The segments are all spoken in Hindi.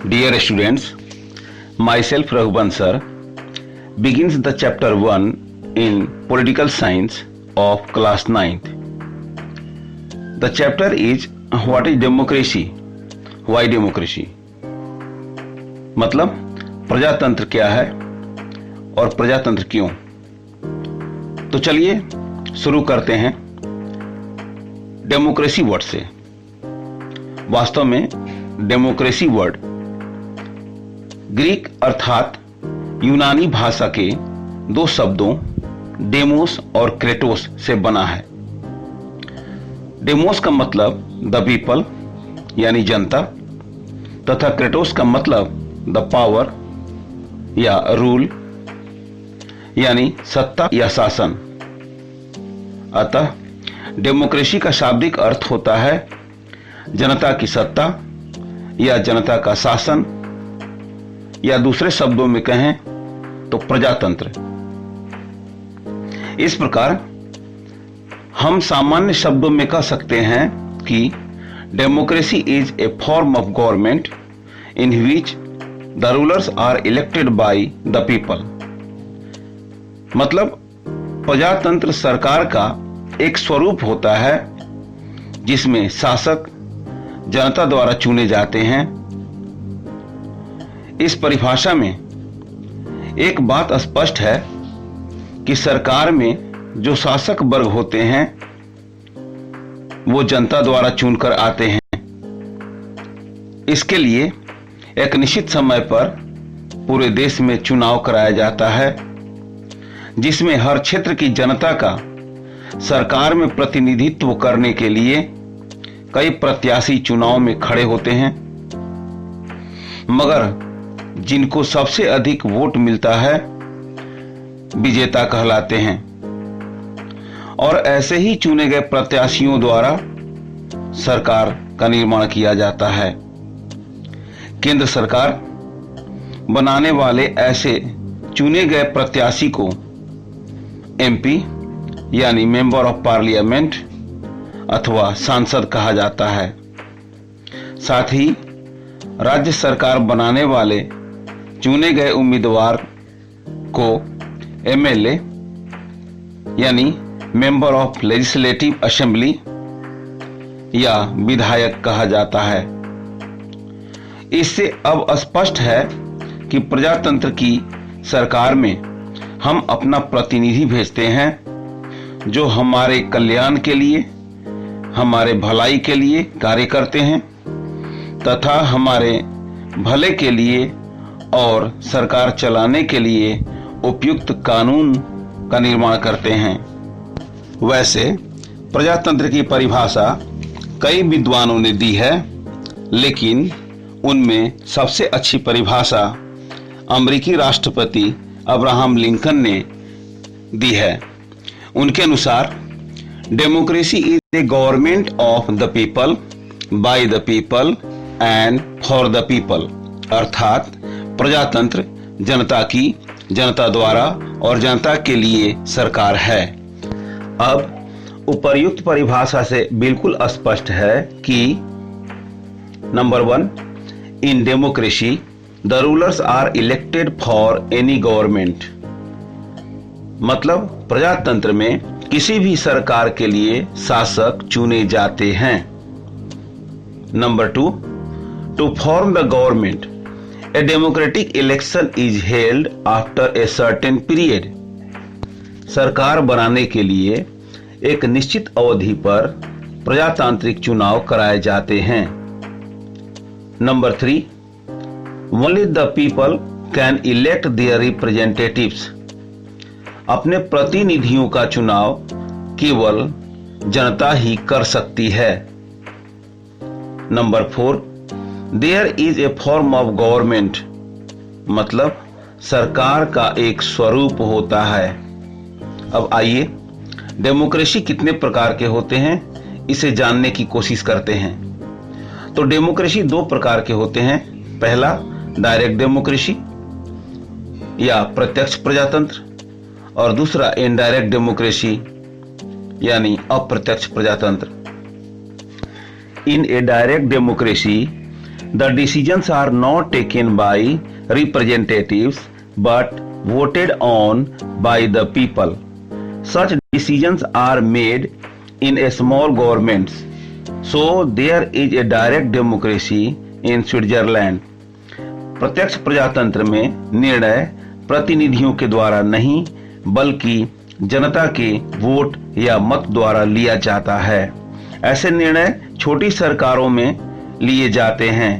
Dear students, myself Raghuvansh sir begins the chapter 1 in political science of class 9th. The chapter is what is democracy? Why democracy? मतलब प्रजातंत्र क्या है और प्रजातंत्र क्यों? तो चलिए शुरू करते हैं डेमोक्रेसी वर्ड से। वास्तव में डेमोक्रेसी वर्ड ग्रीक अर्थात यूनानी भाषा के दो शब्दों डेमोस और क्रेटोस से बना है। डेमोस का मतलब द पीपल यानी जनता तथा क्रेटोस का मतलब द पावर या रूल यानी सत्ता या शासन। अतः डेमोक्रेसी का शाब्दिक अर्थ होता है जनता की सत्ता या जनता का शासन, या दूसरे शब्दों में कहें तो प्रजातंत्र। इस प्रकार हम सामान्य शब्दों में कह सकते हैं कि democracy is a form of government in which the rulers are elected by the people. मतलब प्रजातंत्र सरकार का एक स्वरूप होता है जिसमें शासक जनता द्वारा चुने जाते हैं। इस परिभाषा में एक बात स्पष्ट है कि सरकार में जो शासक वर्ग होते हैं वो जनता द्वारा चुनकर आते हैं। इसके लिए एक निश्चित समय पर पूरे देश में चुनाव कराया जाता है जिसमें हर क्षेत्र की जनता का सरकार में प्रतिनिधित्व करने के लिए कई प्रत्याशी चुनाव में खड़े होते हैं, मगर जिनको सबसे अधिक वोट मिलता है विजेता कहलाते हैं। और ऐसे ही चुने गए प्रत्याशियों द्वारा सरकार का निर्माण किया जाता है। केंद्र सरकार बनाने वाले ऐसे चुने गए प्रत्याशी को एमपी यानी मेंबर ऑफ पार्लियामेंट अथवा सांसद कहा जाता है। साथ ही राज्य सरकार बनाने वाले चुने गए उम्मीदवार को एमएलए यानी मेंबर ऑफ लेजिस्लेटिव असेंबली या विधायक कहा जाता है। इससे अब स्पष्ट है कि प्रजातंत्र की सरकार में हम अपना प्रतिनिधि भेजते हैं जो हमारे कल्याण के लिए, हमारे भलाई के लिए कार्य करते हैं तथा हमारे भले के लिए और सरकार चलाने के लिए उपयुक्त कानून का निर्माण करते हैं। वैसे प्रजातंत्र की परिभाषा कई विद्वानों ने दी है, लेकिन उनमें सबसे अच्छी परिभाषा अमेरिकी राष्ट्रपति अब्राहम लिंकन ने दी है। उनके अनुसार democracy is a government of the people, by the people and for the people. अर्थात प्रजातंत्र जनता की, जनता द्वारा और जनता के लिए सरकार है। अब उपर्युक्त परिभाषा से बिल्कुल स्पष्ट है कि number 1, in democracy the rulers are elected for any government. मतलब प्रजातंत्र में किसी भी सरकार के लिए शासक चुने जाते हैं। Number 2, to form the government a democratic election is held after a certain period. सरकार बनाने के लिए एक निश्चित अवधि पर प्रजातांत्रिक चुनाव कराए जाते हैं। Number 3, only the people can elect their representatives. अपने प्रतिनिधियों का चुनाव केवल जनता ही कर सकती है। Number 4, there is a form of government. मतलब सरकार का एक स्वरूप होता है। अब आइए डेमोक्रेसी कितने प्रकार के होते हैं इसे जानने की कोशिश करते हैं। तो डेमोक्रेसी दो प्रकार के होते हैं। पहला डायरेक्ट डेमोक्रेसी या प्रत्यक्ष प्रजातंत्र, और दूसरा इनडायरेक्ट डेमोक्रेसी यानी अप्रत्यक्ष प्रजातंत्र। In a direct democracy The decisions are not taken by representatives but voted on by the people. Such decisions are made in a small governments. So there is a direct democracy in Switzerland. प्रत्यक्ष प्रजातंत्र में निर्णय प्रतिनिधियों के द्वारा नहीं बल्कि जनता के वोट या मत द्वारा लिया जाता है। ऐसे निर्णय छोटी सरकारों में लिए जाते हैं।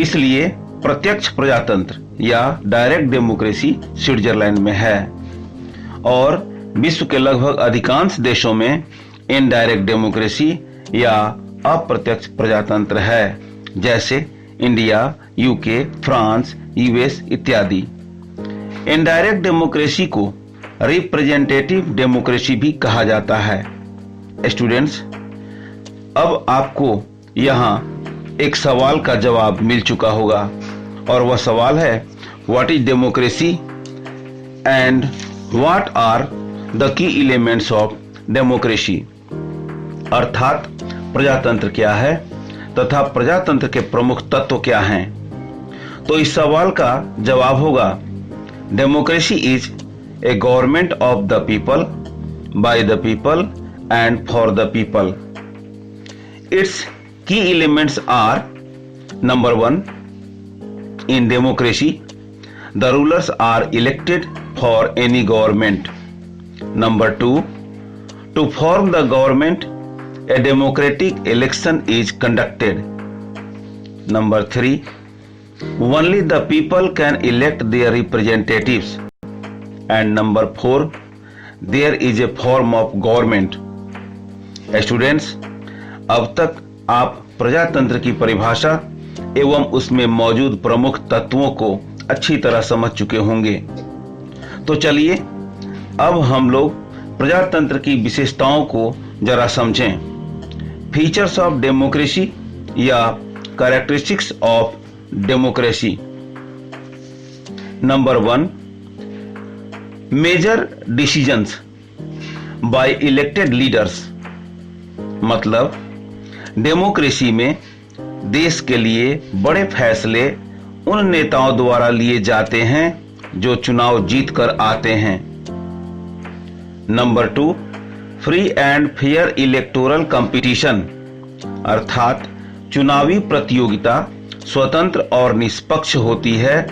इसलिए प्रत्यक्ष प्रजातंत्र या डायरेक्ट डेमोक्रेसी स्विट्जरलैंड में है और विश्व के लगभग अधिकांश देशों में इनडायरेक्ट डेमोक्रेसी या अप्रत्यक्ष प्रजातंत्र है, जैसे इंडिया, यूके, फ्रांस, यूएस इत्यादि। इनडायरेक्ट डेमोक्रेसी को रिप्रेजेंटेटिव डेमोक्रेसी भी कहा जाता है। स्टूडेंट्स, अब आपको यहाँ एक सवाल का जवाब मिल चुका होगा और वह सवाल है, what is democracy and what are the key elements of democracy. अर्थात प्रजातंत्र क्या है तथा प्रजातंत्र के प्रमुख तत्व क्या हैं। तो इस सवाल का जवाब होगा, democracy is a government of the people, by the people and for the people. Its key elements are, number 1, in democracy the rulers are elected for any government. Number 2, to form the government a democratic election is conducted. Number 3, only the people can elect their representatives. And number 4, there is a form of government. Students, अब तक आप प्रजातंत्र की परिभाषा एवं उसमें मौजूद प्रमुख तत्वों को अच्छी तरह समझ चुके होंगे। तो चलिए अब हम लोग प्रजातंत्र की विशेषताओं को जरा समझें। फीचर्स ऑफ डेमोक्रेसी या characteristics of democracy. Number 1, major decisions by elected leaders. मतलब डेमोक्रेसी में देश के लिए बड़े फैसले उन नेताओं द्वारा लिए जाते हैं जो चुनाव जीतकर आते हैं। Number 2, free and fair electoral competition. अर्थात चुनावी प्रतियोगिता स्वतंत्र और निष्पक्ष होती है,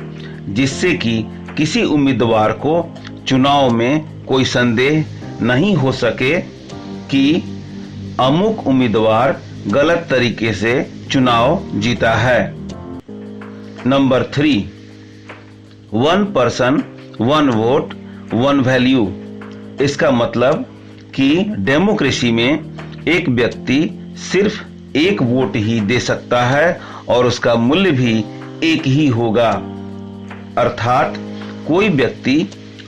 जिससे कि किसी उम्मीदवार को चुनाव में कोई संदेह नहीं हो सके कि अमुक उम्मीदवार गलत तरीके से चुनाव जीता है। Number 3, 1 person 1 vote 1 value. इसका मतलब कि डेमोक्रेसी में एक व्यक्ति सिर्फ एक वोट ही दे सकता है और उसका मूल्य भी एक ही होगा। अर्थात कोई व्यक्ति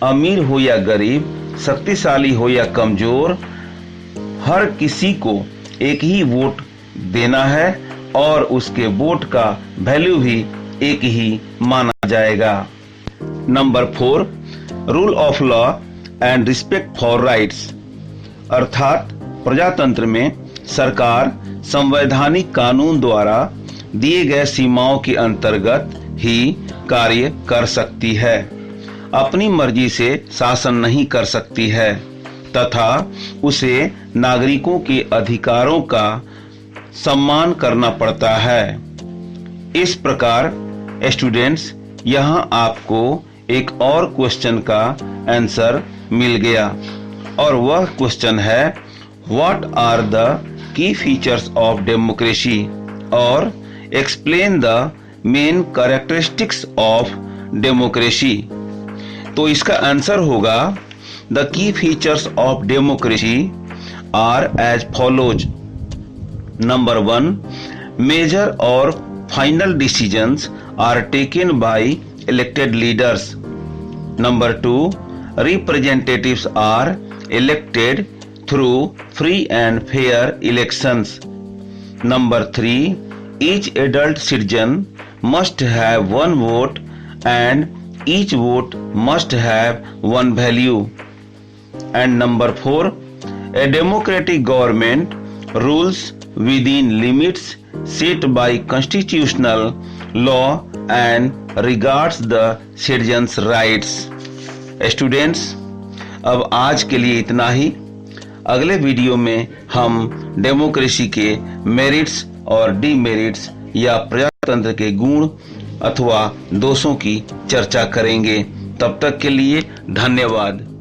अमीर हो या गरीब, शक्तिशाली हो या कमजोर, हर किसी को एक ही वोट देना है और उसके वोट का वैल्यू भी एक ही माना जाएगा। Number 4, rule of law and respect for rights. अर्थात प्रजातंत्र में सरकार संवैधानिक कानून द्वारा दिए गए सीमाओं के अंतर्गत ही कार्य कर सकती है, अपनी मर्जी से शासन नहीं कर सकती है तथा उसे नागरिकों के अधिकारों का सम्मान करना पड़ता है। इस प्रकार स्टूडेंट्स, यहाँ आपको एक और क्वेश्चन का आंसर मिल गया और वह क्वेश्चन है, what are the key features of democracy और explain the main characteristics of democracy. तो इसका आंसर होगा, the key features of democracy are as follows. Number 1, major और final decisions are taken by elected leaders. Number 2, representatives are elected through free and fair elections. Number 3, each adult citizen must have one vote and each vote must have one value. And number 4, a democratic government rules within limits set by constitutional law and regards the citizens' rights. Students, अब आज के लिए इतना ही। अगले वीडियो में हम डेमोक्रेसी के मेरिट्स और डीमेरिट्स या प्रजातंत्र के गुण अथवा दोषों की चर्चा करेंगे। तब तक के लिए धन्यवाद।